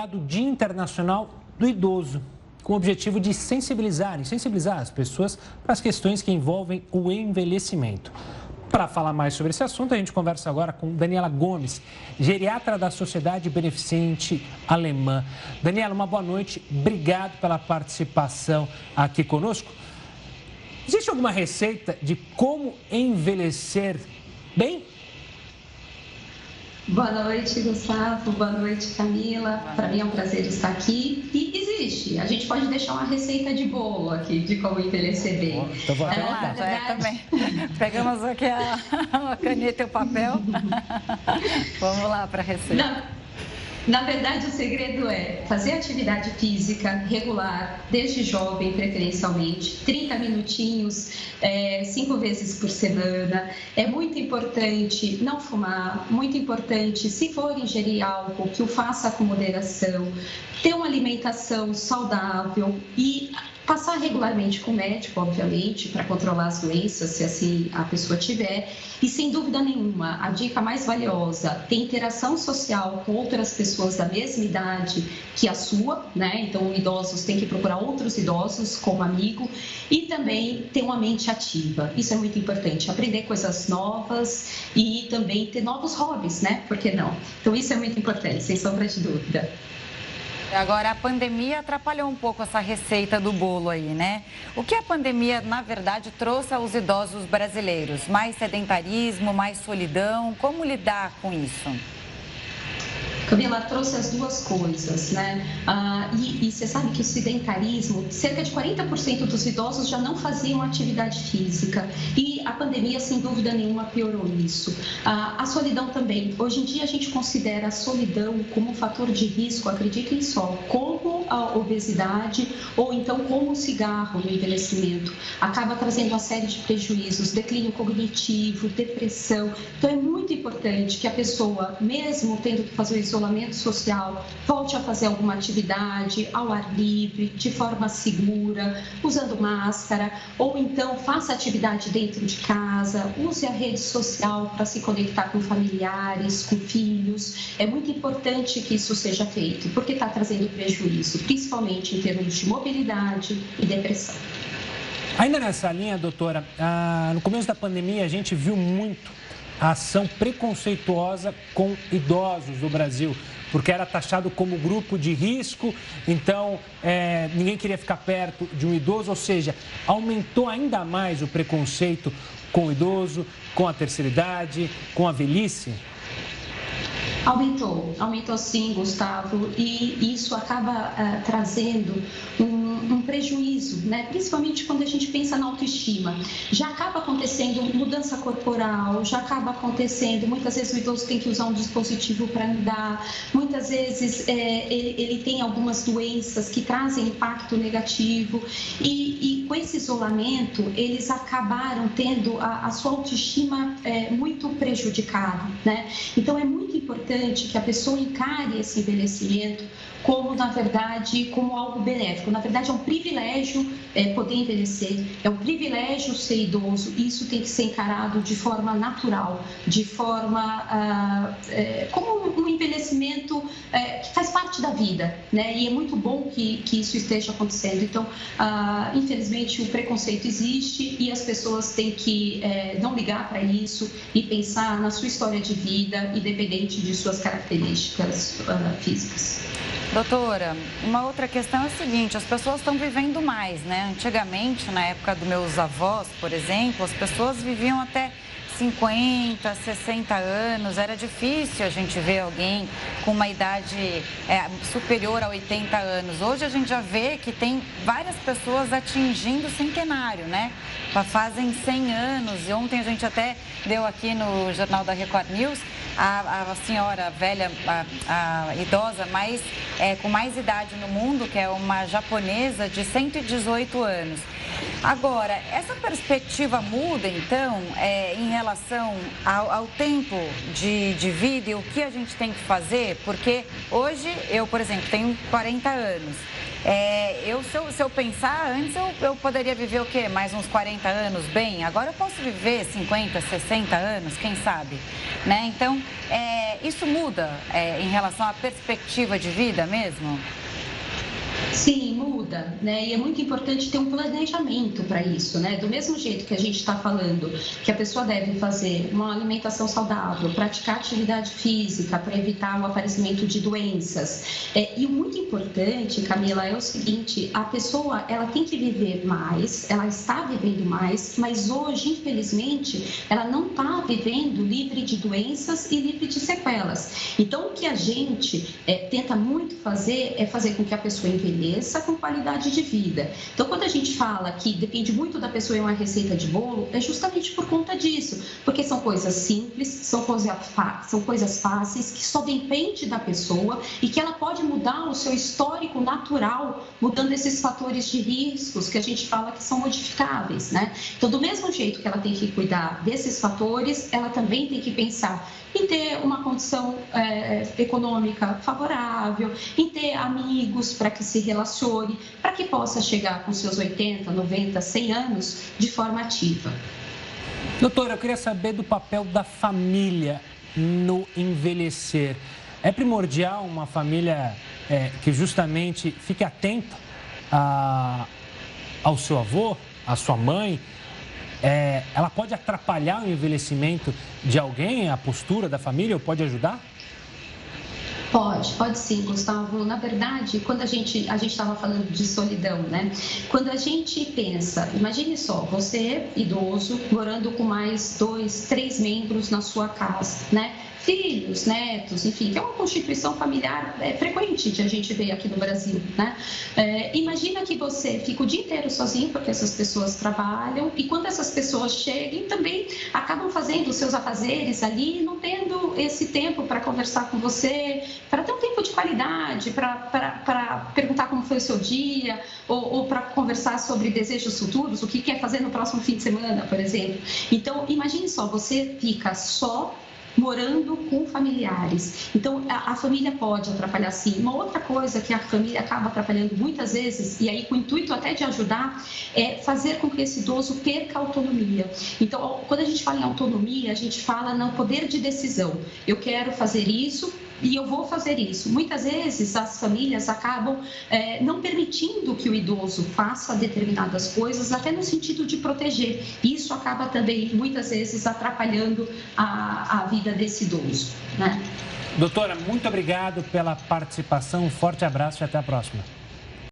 do Dia Internacional do Idoso, com o objetivo de sensibilizar as pessoas para as questões que envolvem o envelhecimento. Para falar mais sobre esse assunto, a gente conversa agora com Daniela Gomes, geriatra da Sociedade Beneficente Alemã. Daniela, uma boa noite, obrigado pela participação aqui conosco. Existe alguma receita de como envelhecer bem? Boa noite, Gustavo. Boa noite, Camila. Para mim é um prazer estar aqui. E existe. A gente pode deixar uma receita de bolo aqui de como envelhecer bem. Então, vamos lá, também. Pegamos aqui a caneta e o papel. Vamos lá para a receita. Na verdade, o segredo é fazer atividade física regular, desde jovem, preferencialmente, 30 minutinhos, 5 vezes por semana. É muito importante não fumar, muito importante, se for ingerir álcool, que o faça com moderação, ter uma alimentação saudável e passar regularmente com o médico, obviamente, para controlar as doenças, se assim a pessoa tiver. E, sem dúvida nenhuma, a dica mais valiosa, ter interação social com outras pessoas da mesma idade que a sua, né? Então, idosos têm que procurar outros idosos como amigo e também ter uma mente ativa. Isso é muito importante, aprender coisas novas e também ter novos hobbies, né? Por que não? Então, isso é muito importante, sem sombra de dúvida. Agora, a pandemia atrapalhou um pouco essa receita do bolo aí, né? O que a pandemia, na verdade, trouxe aos idosos brasileiros? Mais sedentarismo, mais solidão? Como lidar com isso? Camila, trouxe as duas coisas, né? E você sabe que o sedentarismo, cerca de 40% dos idosos já não faziam atividade física e a pandemia, sem dúvida nenhuma, piorou isso. A solidão também. Hoje em dia, a gente considera a solidão como um fator de risco, acreditem só, como a obesidade ou então como o cigarro no envelhecimento. Acaba trazendo uma série de prejuízos, declínio cognitivo, depressão. Então, é muito importante que a pessoa, mesmo tendo que fazer o isolamento social, volte a fazer alguma atividade ao ar livre, de forma segura, usando máscara, ou então faça atividade dentro de casa, use a rede social para se conectar com familiares, com filhos. É muito importante que isso seja feito, porque está trazendo prejuízo, principalmente em termos de mobilidade e depressão. Ainda nessa linha, doutora, no começo da pandemia a gente viu muito a ação preconceituosa com idosos do Brasil, porque era taxado como grupo de risco, então ninguém queria ficar perto de um idoso, ou seja, aumentou ainda mais o preconceito com o idoso, com a terceira idade, com a velhice? Aumentou sim, Gustavo, e isso acaba trazendo um prejuízo, né? Principalmente quando a gente pensa na autoestima. Já acaba acontecendo mudança corporal, já acaba acontecendo, muitas vezes o idoso tem que usar um dispositivo para andar, muitas vezes ele tem algumas doenças que trazem impacto negativo e com esse isolamento eles acabaram tendo a sua autoestima muito prejudicada, né? Então é muito importante que a pessoa encare esse envelhecimento como, na verdade, como algo benéfico. Na verdade, é um privilégio poder envelhecer, é um privilégio ser idoso, e isso tem que ser encarado de forma natural, de forma como um envelhecimento que faz parte da vida, né? E é muito bom que isso esteja acontecendo. Então, infelizmente, o preconceito existe e as pessoas têm que não ligar para isso e pensar na sua história de vida, independente de suas características físicas. Doutora, uma outra questão é o seguinte, as pessoas estão vivendo mais, né? Antigamente, na época dos meus avós, por exemplo, as pessoas viviam até 50, 60 anos, era difícil a gente ver alguém com uma idade superior a 80 anos. Hoje a gente já vê que tem várias pessoas atingindo o centenário, né? Fazem 100 anos, e ontem a gente até deu aqui no Jornal da Record News, a senhora velha, a idosa com mais idade no mundo, que é uma japonesa de 118 anos. Agora, essa perspectiva muda, então, em relação ao tempo de vida e o que a gente tem que fazer? Porque hoje, eu, por exemplo, tenho 40 anos. Se eu pensar, antes eu poderia viver o quê? Mais uns 40 anos bem? Agora eu posso viver 50, 60 anos, quem sabe? Né? Então, isso muda em relação à perspectiva de vida mesmo? Sim, muda, né? E é muito importante ter um planejamento para isso, né? Do mesmo jeito que a gente está falando que a pessoa deve fazer uma alimentação saudável, praticar atividade física para evitar o aparecimento de doenças. E o muito importante, Camila, é o seguinte: a pessoa ela tem que viver mais, ela está vivendo mais, mas hoje, infelizmente, ela não está vivendo livre de doenças e livre de sequelas. Então, o que a gente tenta muito fazer é fazer com que a pessoa envelheça com qualidade de vida. Então, quando a gente fala que depende muito da pessoa em uma receita de bolo, é justamente por conta disso, porque são coisas simples, são coisas fáceis, que só depende da pessoa e que ela pode mudar o seu histórico natural, mudando esses fatores de riscos que a gente fala que são modificáveis, né? Então, do mesmo jeito que ela tem que cuidar desses fatores, ela também tem que pensar em ter uma condição econômica favorável, em ter amigos para que se relacione, para que possa chegar com seus 80, 90, 100 anos de forma ativa. Doutora, eu queria saber do papel da família no envelhecer. É primordial uma família que justamente fique atenta ao seu avô, à sua mãe? Ela pode atrapalhar o envelhecimento de alguém, a postura da família, ou pode ajudar? Pode sim, Gustavo. Na verdade, quando a gente estava falando de solidão, né? Quando a gente pensa, imagine só, você idoso, morando com mais 2, 3 membros na sua casa, né? Filhos, netos, enfim, que é uma constituição familiar frequente que a gente vê aqui no Brasil, né? Imagina que você fica o dia inteiro sozinho, porque essas pessoas trabalham, e quando essas pessoas chegam, também acabam fazendo os seus afazeres ali, não tendo esse tempo para conversar com você, para ter um tempo de qualidade, para perguntar como foi o seu dia, ou para conversar sobre desejos futuros, o que quer fazer no próximo fim de semana, por exemplo. Então, imagine só, você fica só morando com familiares. Então, a família pode atrapalhar sim. Uma outra coisa que a família acaba atrapalhando muitas vezes, e aí com o intuito até de ajudar, é fazer com que esse idoso perca a autonomia. Então, quando a gente fala em autonomia, a gente fala no poder de decisão. Eu quero fazer isso e eu vou fazer isso. Muitas vezes as famílias acabam não permitindo que o idoso faça determinadas coisas, até no sentido de proteger. Isso acaba também, muitas vezes, atrapalhando a vida desse idoso, né? Doutora, muito obrigado pela participação. Um forte abraço e até a próxima.